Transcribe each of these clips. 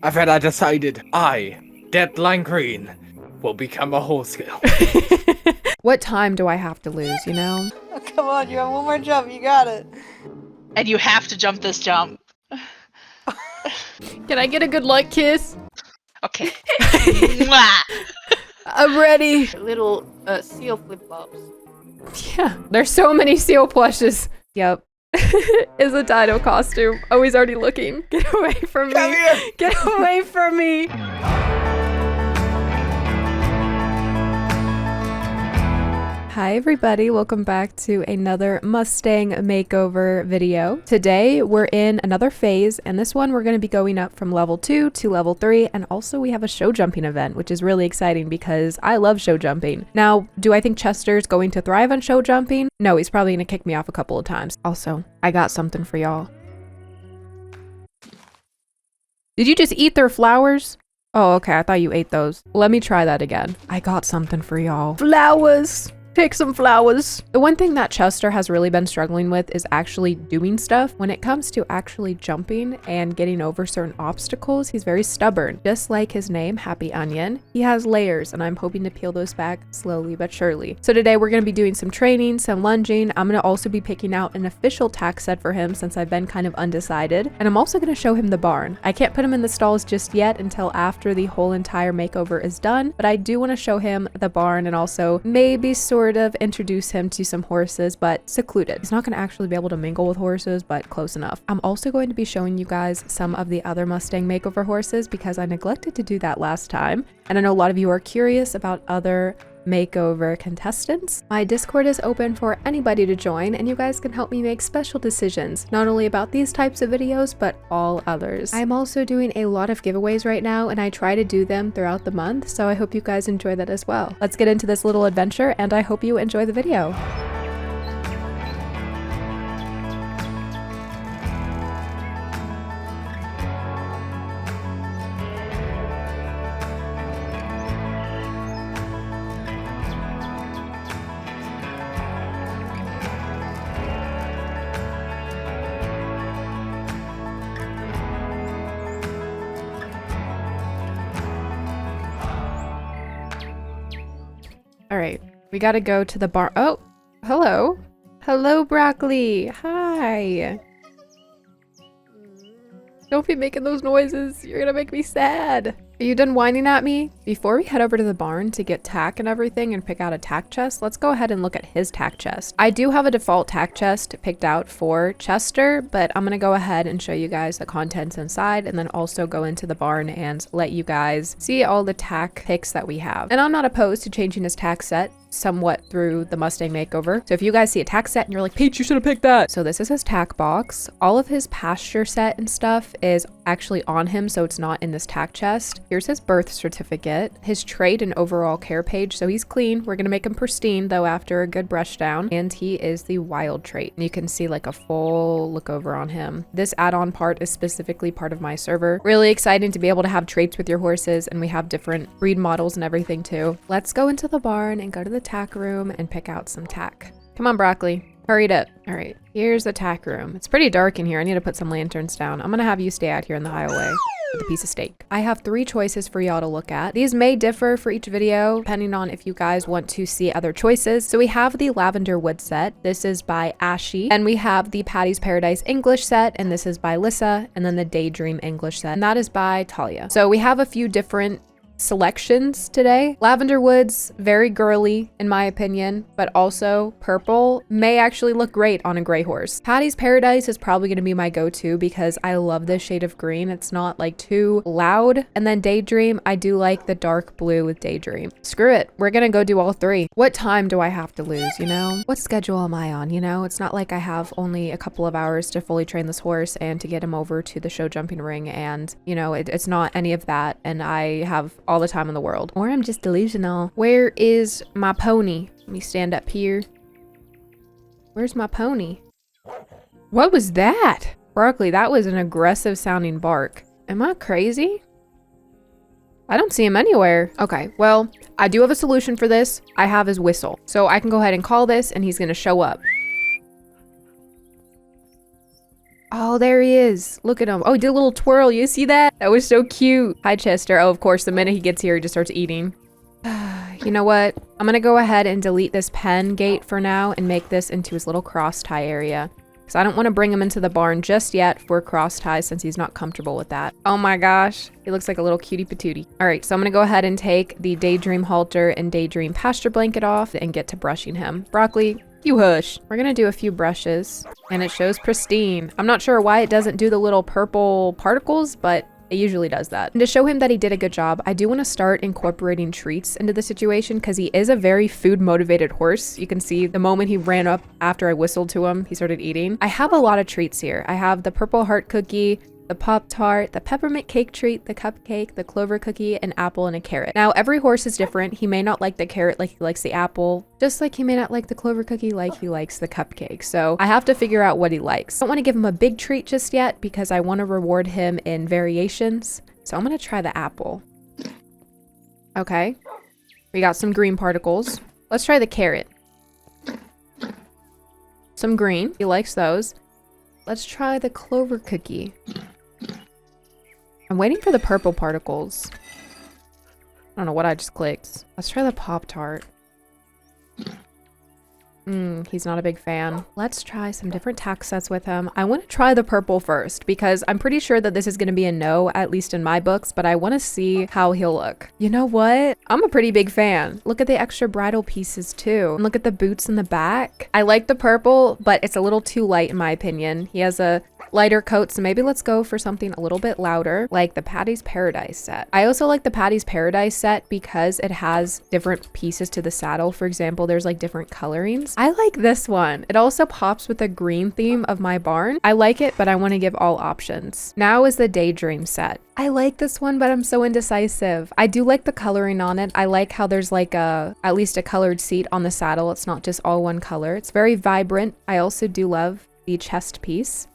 I've had I decided Deadline Green, will become a horse girl. What time do I have to lose, you know? Oh, come on, you have one more jump. You got it. And you have to jump this jump. Can I get a good luck kiss? Okay. Mwah! I'm ready. Little seal flip-flops. Yeah, there's so many seal plushes. Yep. Is a dino costume. Oh, he's already looking. Get away from me. Come here. Get away from me. Hi everybody, welcome back to another Mustang Makeover video. Today we're in another phase, and this one we're going to be going up from level 2 to level 3, and also we have a show jumping event, which is really exciting because I love show jumping. Now, do I think Chester's going to thrive on show jumping? No, he's probably going to kick me off a couple of times. Also, I got something for y'all. Did you just eat their flowers? Oh, okay, I thought you ate those. Let me try that again. I got something for y'all. Flowers! Pick some flowers. The one thing that Chester has really been struggling with is actually doing stuff. When it comes to actually jumping and getting over certain obstacles, he's very stubborn. Just like his name, Happy Onion, he has layers, and I'm hoping to peel those back slowly but surely. So today we're going to be doing some training, some lunging. I'm going to also be picking out an official tack set for him since I've been kind of undecided. And I'm also going to show him the barn. I can't put him in the stalls just yet until after the whole entire makeover is done, but I do want to show him the barn and also maybe sort of introduce him to some horses, but secluded. He's not going to actually be able to mingle with horses, but close enough. I'm also going to be showing you guys some of the other Mustang Makeover horses because I neglected to do that last time, and I know a lot of you are curious about other makeover contestants. My Discord is open for anybody to join, and you guys can help me make special decisions, not only about these types of videos, but all others. I'm also doing a lot of giveaways right now, and I try to do them throughout the month, so I hope you guys enjoy that as well. Let's get into this little adventure, and I hope you enjoy the video. All right, we gotta go to the bar. Oh, hello. Hello, Broccoli. Hi. Don't be making those noises. You're gonna make me sad. Are you done whining at me? Before we head over to the barn to get tack and everything and pick out a tack chest, let's go ahead and look at his tack chest. I do have a default tack chest picked out for Chester, but I'm gonna go ahead and show you guys the contents inside and then also go into the barn and let you guys see all the tack picks that we have. And I'm not opposed to changing his tack set somewhat through the Mustang Makeover. So if you guys see a tack set and you're like, Peach, you should have picked that. So this is his tack box. All of his pasture set and stuff is actually on him, so it's not in this tack chest. Here's his birth certificate, his trait and overall care page. So he's clean. We're gonna make him pristine though after a good brush down. And he is the wild trait. And you can see like a full look over on him. This add-on part is specifically part of my server. Really exciting to be able to have traits with your horses, and we have different breed models and everything too. Let's go into the barn and go to the tack room and pick out some tack. Come on, Broccoli. Hurried up. All right, here's the tack room. It's pretty dark in here. I need to put some lanterns down. I'm gonna have you stay out here in the highway with a piece of steak. I have 3 choices for y'all to look at. These may differ for each video, depending on if you guys want to see other choices. So we have the Lavender Wood set. This is by Ashy. And we have the Patty's Paradise English set, and this is by Lissa. And then the Daydream English set, and that is by Talia. So we have a few different selections today. Lavender Woods, very girly in my opinion, but also purple may actually look great on a gray horse. Patty's Paradise is probably going to be my go-to because I love this shade of green. It's not like too loud. And then Daydream, I do like the dark blue with Daydream. Screw it, we're gonna go do all 3. What time do I have to lose, you know? What schedule am I on, you know? It's not like I have only a couple of hours to fully train this horse and to get him over to the show jumping ring, and you know, it's not any of that, and I have all the time in the world. Or I'm just delusional. Where is my pony? Let me stand up here. Where's my pony? What was that? Broccoli, that was an aggressive sounding bark. Am I crazy? I don't see him anywhere. Okay, well, I do have a solution for this. I have his whistle. So I can go ahead and call this and he's gonna show up. Oh, there he is. Look at him. Oh, he did a little twirl. You see that? That was so cute. Hi, Chester. Oh, of course, the minute he gets here, he just starts eating. You know what? I'm gonna go ahead and delete this pen gate for now and make this into his little cross tie area. Because I don't want to bring him into the barn just yet for cross ties since he's not comfortable with that. Oh my gosh. He looks like a little cutie patootie. All right, so I'm gonna go ahead and take the Daydream halter and Daydream pasture blanket off and get to brushing him. Broccoli, you hush. We're gonna do a few brushes and it shows pristine. I'm not sure why it doesn't do the little purple particles, but it usually does that. And to show him that he did a good job, I do want to start incorporating treats into the situation because he is a very food motivated horse. You can see the moment he ran up after I whistled to him, he started eating. I have a lot of treats here. I have the purple heart cookie, the Pop-Tart, the peppermint cake treat, the cupcake, the clover cookie, an apple, and a carrot. Now, every horse is different. He may not like the carrot like he likes the apple, just like he may not like the clover cookie like he likes the cupcake. So I have to figure out what he likes. I don't want to give him a big treat just yet because I want to reward him in variations. So I'm going to try the apple. Okay. We got some green particles. Let's try the carrot. Some green. He likes those. Let's try the clover cookie. I'm waiting for the purple particles. I don't know what I just clicked. Let's try the Pop-Tart. He's not a big fan. Let's try some different tack sets with him. I want to try the purple first because I'm pretty sure that this is going to be a no, at least in my books, but I want to see how he'll look. You know what? I'm a pretty big fan. Look at the extra bridle pieces too. And look at the boots in the back. I like the purple, but it's a little too light in my opinion. He has a lighter coat, so maybe let's go for something a little bit louder, like the Patty's Paradise set. I also like the Patty's Paradise set because it has different pieces to the saddle. For example, there's like different colorings. I like this one. It also pops with the green theme of my barn. I like it, but I want to give all options. Now is the Daydream set. I like this one, but I'm so indecisive. I do like the coloring on it. I like how there's like at least a colored seat on the saddle. It's not just all one color. It's very vibrant. I also do love the chest piece.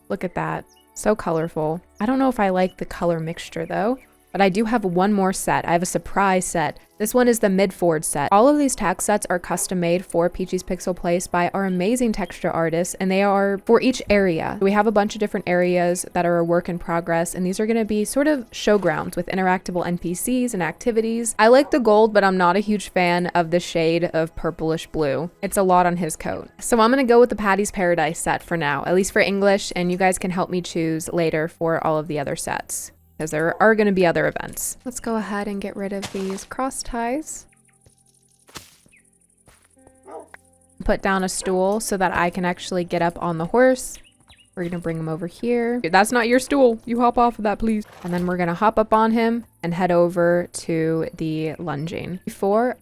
Look at that. So colorful. I don't know if I like the color mixture though, but I do have one more set. I have a surprise set. This one is the mid-forward set. All of these tack sets are custom made for Peachy's Pixel Place by our amazing texture artists, and they are for each area. We have a bunch of different areas that are a work in progress, and these are gonna be sort of showgrounds with interactable NPCs and activities. I like the gold, but I'm not a huge fan of the shade of purplish blue. It's a lot on his coat. So I'm gonna go with the Patty's Paradise set for now, at least for English, and you guys can help me choose later for all of the other sets, because there are going to be other events. Let's go ahead and get rid of these cross ties. Put down a stool so that I can actually get up on the horse. We're going to bring him over here. That's not your stool. You hop off of that, please. And then we're going to hop up on him and head over to the lunging.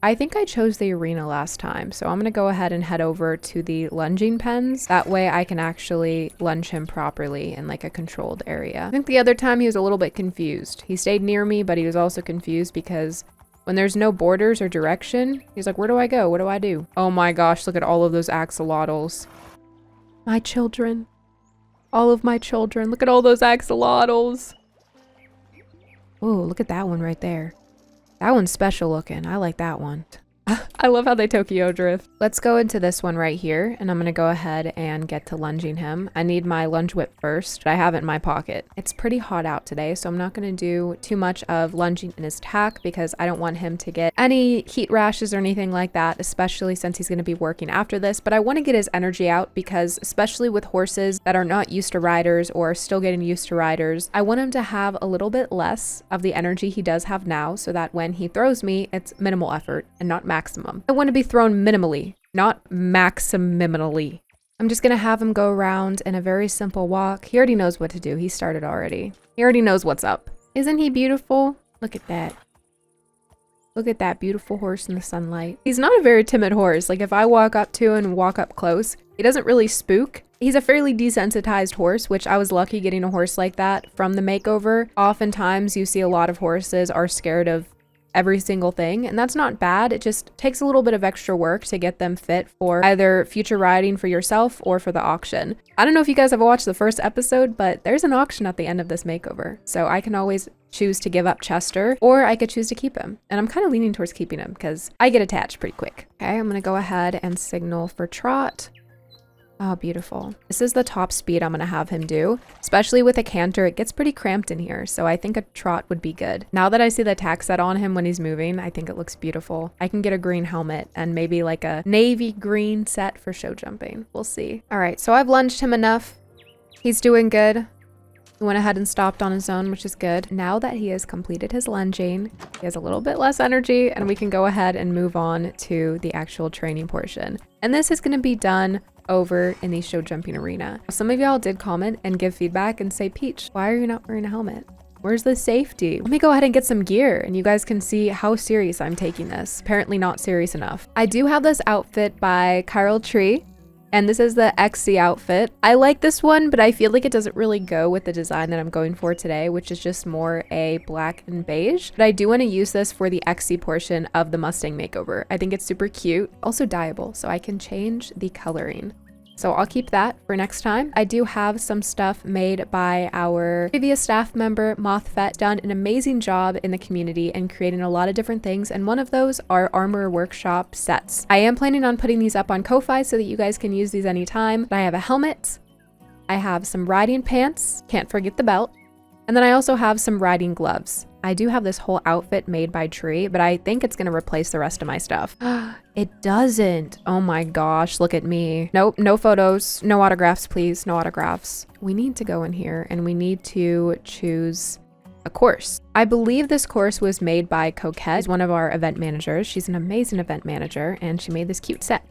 I think I chose the arena last time, so I'm going to go ahead and head over to the lunging pens. That way I can actually lunge him properly in like a controlled area. I think the other time he was a little bit confused. He stayed near me, but he was also confused because when there's no borders or direction, he's like, where do I go? What do I do? Oh my gosh, look at all of those axolotls. My children. All of my children. Look at all those axolotls. Oh, look at that one right there. That one's special looking. I like that one. I love how they Tokyo drift. Let's go into this one right here, and I'm gonna go ahead and get to lunging him. I need my lunge whip first, but I have it in my pocket. It's pretty hot out today, so I'm not gonna do too much of lunging in his tack because I don't want him to get any heat rashes or anything like that, especially since he's gonna be working after this. But I wanna get his energy out because especially with horses that are not used to riders or still getting used to riders, I want him to have a little bit less of the energy he does have now so that when he throws me, it's minimal effort and not maximum. I want to be thrown minimally, not maximally. I'm just going to have him go around in a very simple walk. He already knows what to do. He started already. He already knows what's up. Isn't he beautiful? Look at that. Look at that beautiful horse in the sunlight. He's not a very timid horse. Like if I walk up to him and walk up close, he doesn't really spook. He's a fairly desensitized horse, which I was lucky getting a horse like that from the makeover. Oftentimes you see a lot of horses are scared of every single thing, and that's not bad. It just takes a little bit of extra work to get them fit for either future riding for yourself or for the auction. I don't know if you guys have watched the first episode, but there's an auction at the end of this makeover, so I can always choose to give up Chester, or I could choose to keep him. And I'm kind of leaning towards keeping him because I get attached pretty quick. Okay, I'm gonna go ahead and signal for trot. Oh, beautiful. This is the top speed I'm gonna have him do. Especially with a canter, it gets pretty cramped in here, so I think a trot would be good. Now that I see the tack set on him when he's moving, I think it looks beautiful. I can get a green helmet and maybe like a navy green set for show jumping. We'll see. All right, so I've lunged him enough. He's doing good. He went ahead and stopped on his own, which is good. Now that he has completed his lunging, he has a little bit less energy, and we can go ahead and move on to the actual training portion. And this is gonna be done over in the show jumping arena. Some of y'all did comment and give feedback and say, Peach, why are you not wearing a helmet? Where's the safety? Let me go ahead and get some gear and you guys can see how serious I'm taking this. Apparently not serious enough. I do have this outfit by Kylieqs, and this is the XC outfit. I like this one, but I feel like it doesn't really go with the design that I'm going for today, which is just more a black and beige. But I do want to use this for the XC portion of the Mustang Makeover. I think it's super cute, also dyeable, so I can change the coloring. So I'll keep that for next time. I do have some stuff made by our previous staff member, Mothfet, done an amazing job in the community and creating a lot of different things. And one of those are armor workshop sets. I am planning on putting these up on Ko-Fi so that you guys can use these anytime. But I have a helmet. I have some riding pants. Can't forget the belt. And then I also have some riding gloves. I do have this whole outfit made by Tree, but I think it's gonna replace the rest of my stuff. It doesn't. Oh my gosh, look at me. Nope, no photos, no autographs, please, no autographs. We need to go in here and we need to choose a course. I believe this course was made by Coquette, one of our event managers. She's an amazing event manager and she made this cute set,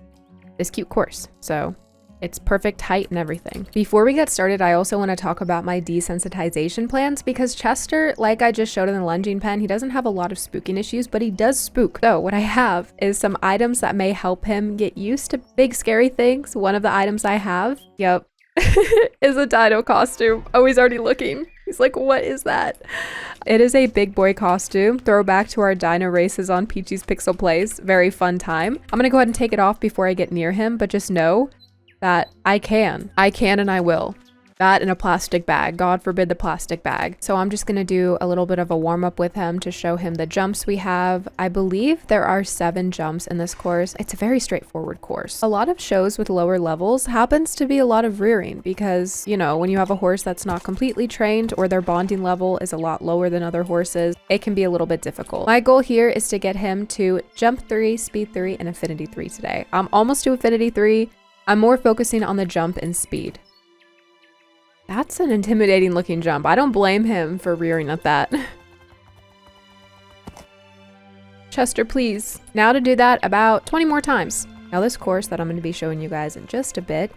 this cute course. So it's perfect height and everything. Before we get started, I also want to talk about my desensitization plans because Chester, like I just showed in the lunging pen, he doesn't have a lot of spooking issues, but he does spook. So what I have is some items that may help him get used to big scary things. One of the items I have, yep, is a dino costume. Oh, he's already looking. He's like, what is that? It is a big boy costume. Throwback to our dino races on PEACHY'S Pixel Plays. Very fun time. I'm gonna go ahead and take it off before I get near him, but just know that I can and I will. That in a plastic bag. God forbid the plastic bag. So I'm just gonna do a little bit of a warm up with him to show him the jumps we have. I believe there are 7 jumps in this course. It's a very straightforward course. A lot of shows with lower levels happens to be a lot of rearing because, you know, when you have a horse that's not completely trained or their bonding level is a lot lower than other horses, it can be a little bit difficult. My goal here is to get him to jump 3, speed 3, and affinity 3 today. I'm almost to affinity 3. I'm more focusing on the jump and speed. That's an intimidating looking jump. I don't blame him for rearing at that. Chester, please. Now to do that about 20 more times. Now this course that I'm going to be showing you guys in just a bit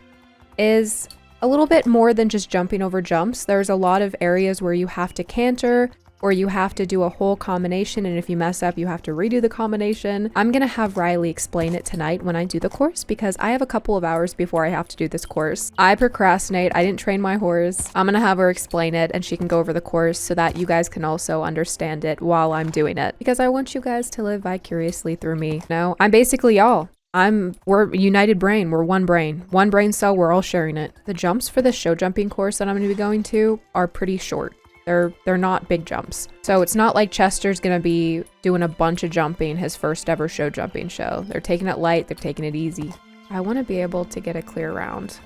is a little bit more than just jumping over jumps. There's a lot of areas where you have to canter or you have to do a whole combination, and if you mess up, you have to redo the combination. I'm gonna have Riley explain it tonight when I do the course because I have a couple of hours before I have to do this course. I procrastinate, I didn't train my horse. I'm gonna have her explain it and she can go over the course so that you guys can also understand it while I'm doing it because I want you guys to live vicariously through me. You know, I'm basically y'all. We're united brain. We're one brain cell. We're all sharing it. The jumps for the show jumping course that I'm going to be going to are pretty short. They're not big jumps. So it's not like Chester's going to be doing a bunch of jumping his first ever show jumping show. They're taking it light. They're taking it easy. I want to be able to get a clear round.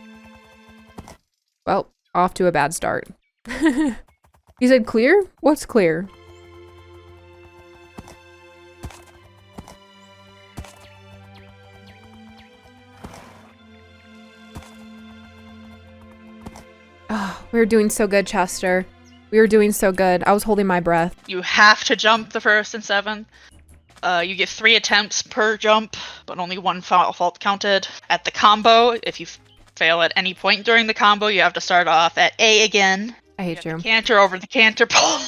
Well, off to a bad start. You said clear? What's clear? Oh, we were doing so good, Chester. We were doing so good. I was holding my breath. You have to jump the first and 7th. You get 3 attempts per jump, but only 1 fault counted. At the combo, if you fail at any point during the combo, you have to start off at A again. I hate you. Canter over the canter pole.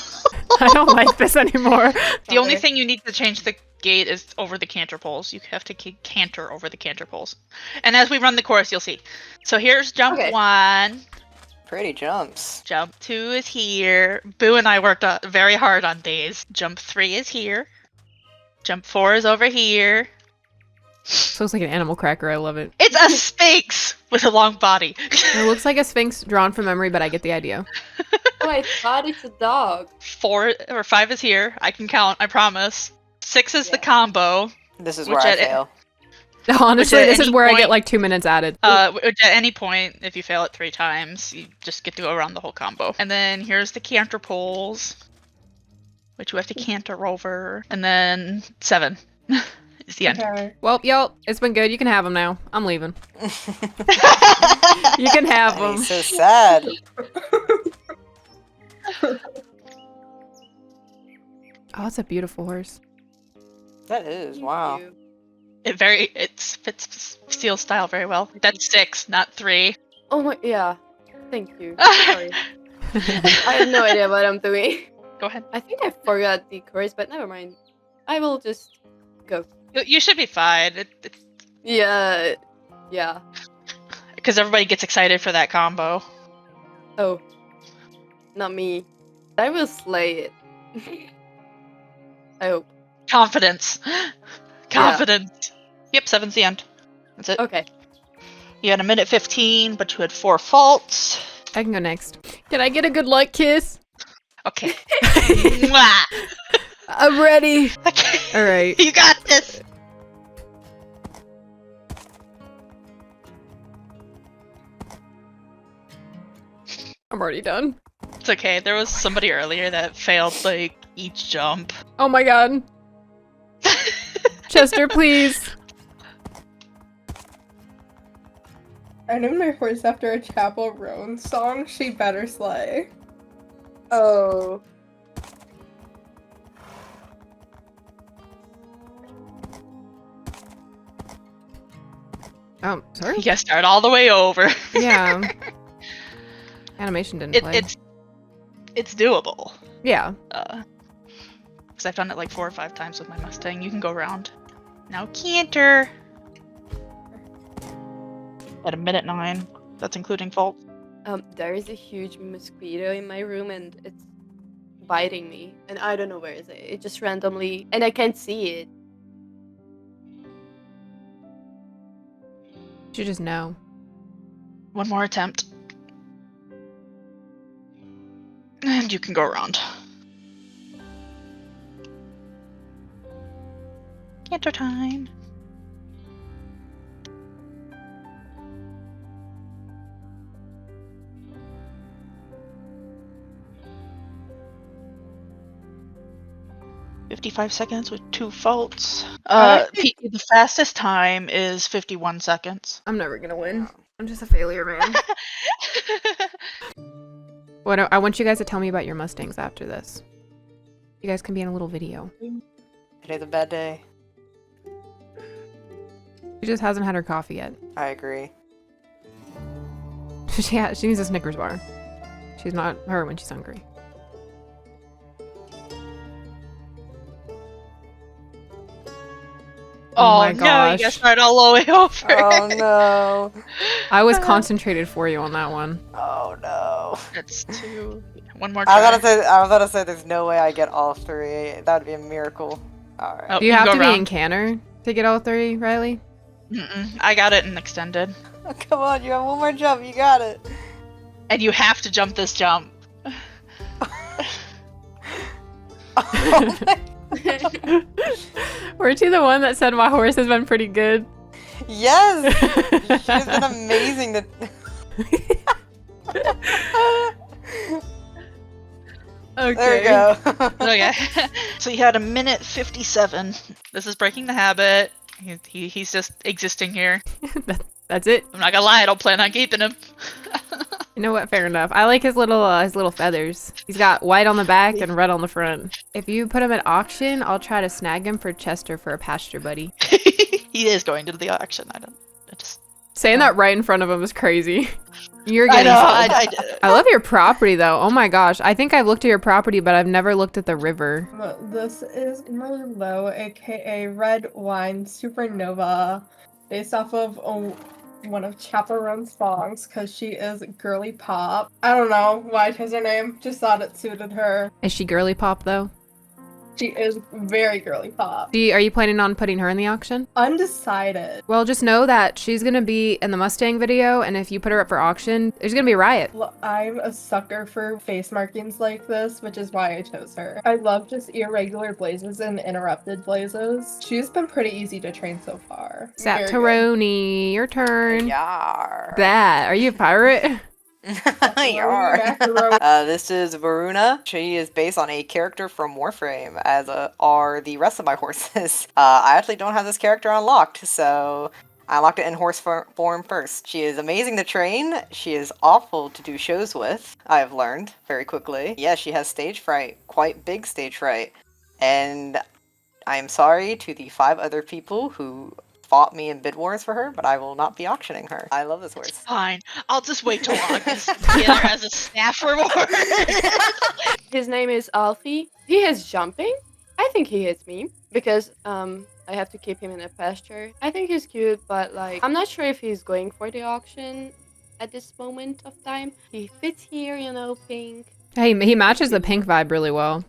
I don't like this anymore. The only thing you need to change the gate is over the canter poles. You have to canter over the canter poles. And as we run the course, you'll see. So here's jump 1. Pretty jumps. Jump 2 is here. Boo and I worked very hard on these. Jump 3 is here. Jump 4 is over here. This looks like an animal cracker. I love it. It's a sphinx with a long body. It looks like a sphinx drawn from memory, but I get the idea. Oh, I thought it's a dog. 4 or 5 is here. I can count, I promise. 6 is the combo. This is where I fail. Honestly, at this is any where I get point- like 2 minutes added. Which at any point, if you fail it 3 times, you just get to go around the whole combo. And then here's the canter poles, which you have to canter over. And then 7 is the end. Okay. Well, yo, it's been good. You can have them now. I'm leaving. You can have them. He's so sad. Oh, that's a beautiful horse. That is, wow. It fits Seal style very well. That's 6, not 3. Oh my, yeah. Thank you. Sorry. I have no idea what I'm doing. Go ahead. I think I forgot the chorus, but never mind. I will just go. You should be fine. Yeah. Yeah. Because everybody gets excited for that combo. Oh. Not me. I will slay it. I hope. Confidence. Confidence. Yep, 7's the end. That's it. Okay. You had 1:15, but you had 4 faults. I can go next. Can I get a good luck kiss? Okay. Mwah. I'm ready. Okay. All right. You got this. I'm already done. It's okay. There was somebody earlier that failed like each jump. Oh my god. Chester, please. I named my horse after a Chapel Roan song. She better slay. Oh. Oh, sorry. You gotta start all the way over. Yeah. Animation didn't play. It's doable. Yeah. Because I've done it like 4 or 5 times with my Mustang. You can go around. Now canter. At 1:09. That's including fault. There is a huge mosquito in my room and it's biting me. And I don't know where is it. It just randomly, and I can't see it. You just know. 1 more attempt. And you can go around. Canter time. "55 seconds with 2 faults. The fastest time is 51 seconds. I'm never gonna win. I'm just a failure, man. Well, I want you guys to tell me about your Mustangs after this. You guys can be in a little video. Today's a bad day. She just hasn't had her coffee yet. I agree. She needs a Snickers bar. She's not her when she's hungry. Oh, my no, gosh. you gotta start all the way over. Oh no. I was concentrated for you on that one. Oh no. That's 2. 1 more try. I was about to say there's no way I get all 3. That would be a miracle. Alright. Oh, Do you can have go to be in around. canter to get all 3, Riley? I got it in extended. Oh, come on, you have 1 more jump, you got it. And you have to jump this jump. Oh my- Weren't you the one that said my horse has been pretty good? Yes! She's been amazing to... Okay. There we go. Okay. So you had 1:57. This is breaking the habit. He's just existing here. That's it. I'm not gonna lie, I don't plan on keeping him. You know what? Fair enough. I like his little feathers. He's got white on the back and red on the front. If you put him at auction, I'll try to snag him for Chester for a pasture buddy. He is going to the auction. I just Saying that right in front of him is crazy. You're I getting know. sold. I love your property though. Oh my gosh. I think I've looked at your property, but I've never looked at the river. This is Merlot, aka Red Wine Supernova, based off of one of Chaperone's songs, because she is girly pop. I don't know why I chose her name, just thought it suited her. Is she girly pop though? She is very girly pop. Are you planning on putting her in the auction? Undecided. Well, just know that she's gonna be in the Mustang video, and if you put her up for auction, there's gonna be a riot. I'm a sucker for face markings like this, which is why I chose her. I love just irregular blazes and interrupted blazes. She's been pretty easy to train so far. Very good. Sataroni, your turn. Yar. That, are you a pirate? Yar. This is Varuna. She is based on a character from Warframe, as are the rest of my horses. I actually don't have this character unlocked, so I unlocked it in horse form first. She is amazing to train. She is awful to do shows with, I have learned very quickly. Yeah, she has stage fright, quite big stage fright. And I am sorry to the 5 other people who fought me in bid wars for her, but I will not be auctioning her. I love this horse. Fine. I'll just wait till August to get her as a staff reward. His name is Alfie. He has jumping. I think he hits me because I have to keep him in a pasture. I think he's cute, but like I'm not sure if he's going for the auction at this moment of time. He fits here, you know, pink. Hey, he matches the pink vibe really well.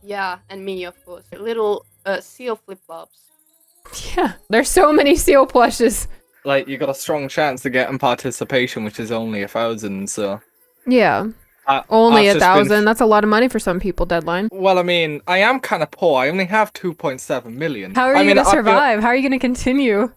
Yeah, and me, of course. Little seal flip-flops. Yeah, there's so many seal plushes. Like, you got a strong chance to get in participation, which is only 1,000, so... Yeah. Only 1,000. That's a lot of money for some people, Deadline. Well, I mean, I am kind of poor. I only have 2.7 million. How are you going to survive? How are you going to continue?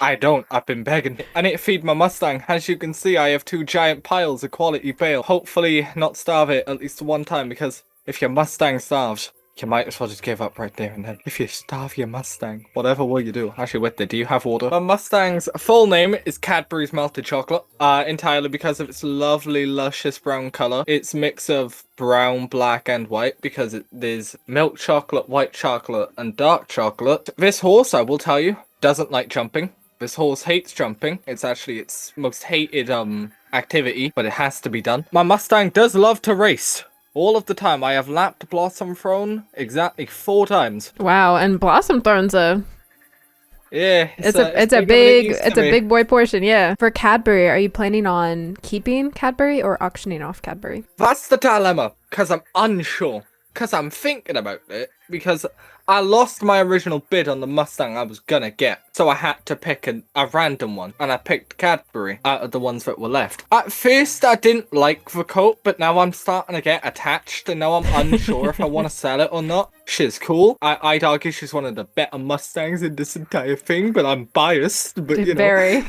I don't. I've been begging. I need to feed my Mustang. As you can see, I have 2 giant piles of quality bale. Hopefully not starve it at least one time, because if your Mustang starves, you might as well just give up right there and then. If you starve your Mustang, whatever will you do? Actually, wait there, do you have water? My Mustang's full name is Cadbury's Melted Chocolate, entirely because of its lovely, luscious brown colour. It's a mix of brown, black, and white, because there's milk chocolate, white chocolate, and dark chocolate. This horse, I will tell you, doesn't like jumping. This horse hates jumping. It's actually its most hated, activity, but it has to be done. My Mustang does love to race. All of the time. I have lapped Blossom Throne exactly 4 times. Wow, and Blossom Throne's it's a big boy portion, yeah. For Cadbury, are you planning on keeping Cadbury or auctioning off Cadbury? That's the dilemma, because I'm unsure. Because I'm thinking about it, because I lost my original bid on the Mustang I was gonna get. So I had to pick a random one, and I picked Cadbury out of the ones that were left. At first, I didn't like the coat, but now I'm starting to get attached, and now I'm unsure if I want to sell it or not. She's cool. I'd argue she's one of the better Mustangs in this entire thing, but I'm biased. But you know, very.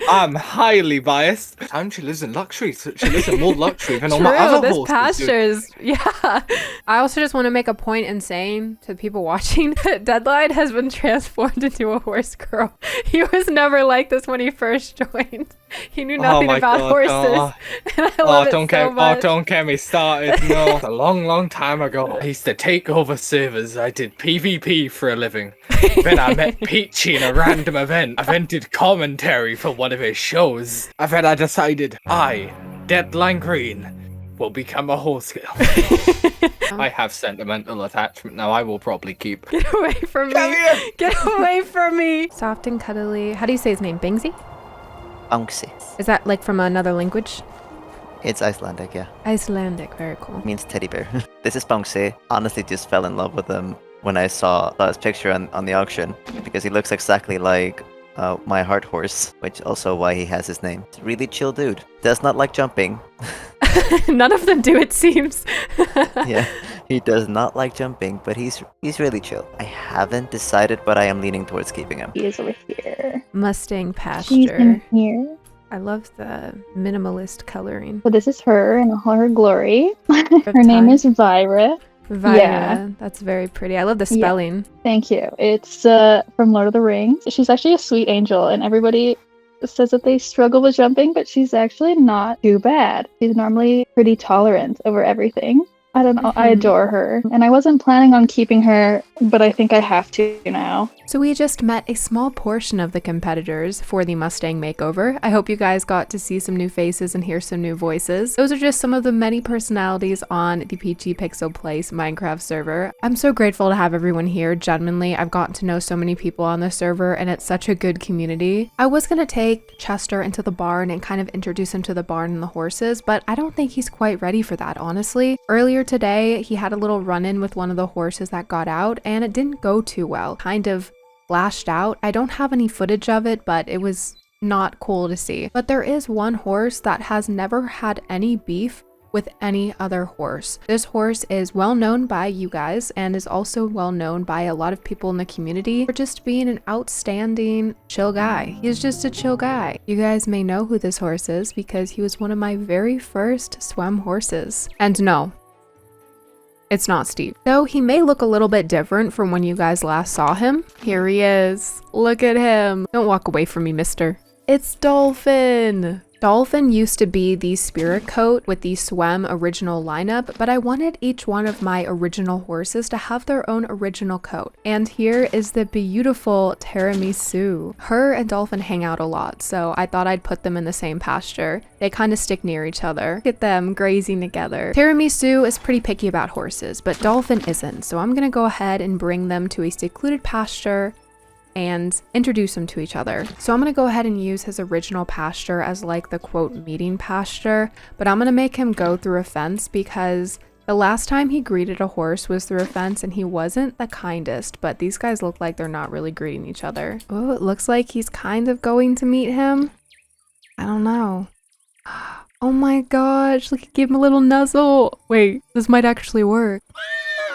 I'm highly biased. And she lives in luxury. So she lives in more luxury than all my other horses. Pastures. Yeah. I also just want to make a point in saying to people watching that Deadline has been transformed into a horse girl. He was never like this when he first joined. He knew nothing about horses. And I love it so much. Oh, don't get me started. No. A long, long time ago, I used to take over servers. I did PvP for a living. Then I met Peachy in a random event. I then did commentary for one of his shows. And then I decided DeadlineG will become a horse girl. I have sentimental attachment now. I will probably keep. Get away from me. Get away from me. Soft and cuddly. How do you say his name? Bingsy? Bungsy. Is that like from another language? It's Icelandic, yeah. Icelandic, very cool. It means teddy bear. This is Bungsy. Honestly, just fell in love with him when I saw his picture on the auction, because he looks exactly like my heart horse, which also why he has his name. He's a really chill dude. Does not like jumping. None of them do, it seems. Yeah, he does not like jumping, but he's really chill. I haven't decided, but I am leaning towards keeping him. He is over here. Mustang pasture. She's in here. I love the minimalist coloring. So this is her in all her glory. Her name is Vyra. Vyra, yeah. That's very pretty. I love the spelling. Yeah. Thank you. It's from Lord of the Rings. She's actually a sweet angel, and everybody says that they struggle with jumping, but she's actually not too bad. She's normally pretty tolerant over everything. I don't know. I adore her. And I wasn't planning on keeping her but I think I have to now. So we just met a small portion of the competitors for the Mustang Makeover. I hope you guys got to see some new faces and hear some new voices. Those are just some of the many personalities on the Peachy Pixel Place Minecraft server. I'm so grateful to have everyone here. Genuinely, I've gotten to know so many people on the server and it's such a good community. I was gonna take Chester into the barn and kind of introduce him to the barn and the horses, but I don't think he's quite ready for that, honestly. Earlier today, he had a little run-in with one of the horses that got out and it didn't go too well. Kind of flashed out. I don't have any footage of it, but it was not cool to see. But there is one horse that has never had any beef with any other horse. This horse is well known by you guys and is also well known by a lot of people in the community for just being an outstanding chill guy. He's just a chill guy. You guys may know who this horse is because he was one of my very first SWEM horses. And no, it's not Steve. Though he may look a little bit different from when you guys last saw him. Here he is. Look at him. Don't walk away from me, mister. It's Dolphin. Dolphin used to be the spirit coat with the SWEM original lineup, but I wanted each one of my original horses to have their own original coat. And here is the beautiful Tiramisu. Her and Dolphin hang out a lot, so I thought I'd put them in the same pasture. They kind of stick near each other. Look at them grazing together. Tiramisu is pretty picky about horses, but Dolphin isn't, so I'm gonna go ahead and bring them to a secluded pasture and introduce them to each other. So I'm gonna go ahead and use his original pasture as like the quote meeting pasture, but I'm gonna make him go through a fence because the last time he greeted a horse was through a fence and he wasn't the kindest, but these guys look like they're not really greeting each other. Oh, it looks like he's kind of going to meet him. I don't know. Oh my gosh, look, give him a little nuzzle. Wait, this might actually work.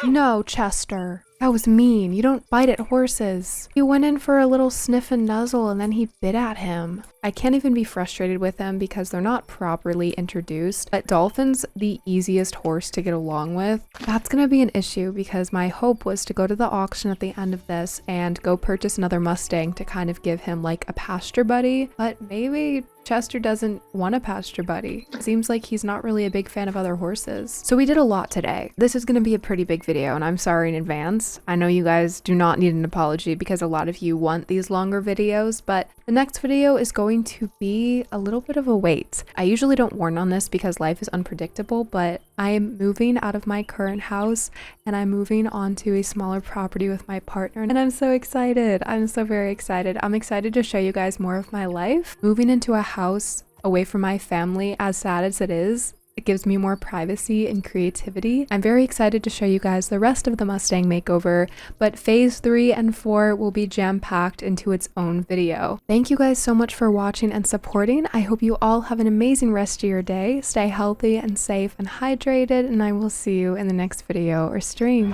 No, Chester. That was mean. You don't bite at horses. He went in for a little sniff and nuzzle and then he bit at him. I can't even be frustrated with them because they're not properly introduced, but Dolphin's the easiest horse to get along with. That's gonna be an issue because my hope was to go to the auction at the end of this and go purchase another Mustang to kind of give him like a pasture buddy, but maybe Chester doesn't want a pasture buddy. Seems like he's not really a big fan of other horses. So we did a lot today. This is gonna be a pretty big video and I'm sorry in advance. I know you guys do not need an apology because a lot of you want these longer videos, but the next video is going to be a little bit of a wait. I usually don't warn on this because life is unpredictable, but I am moving out of my current house and I'm moving onto a smaller property with my partner and I'm so excited. I'm so very excited. I'm excited to show you guys more of my life. Moving into a house away from my family, as sad as it is, it gives me more privacy and creativity. I'm very excited to show you guys the rest of the Mustang Makeover, but phase 3 and 4 will be jam-packed into its own video. Thank you guys so much for watching and supporting. I hope you all have an amazing rest of your day. Stay healthy and safe and hydrated, and I will see you in the next video or stream.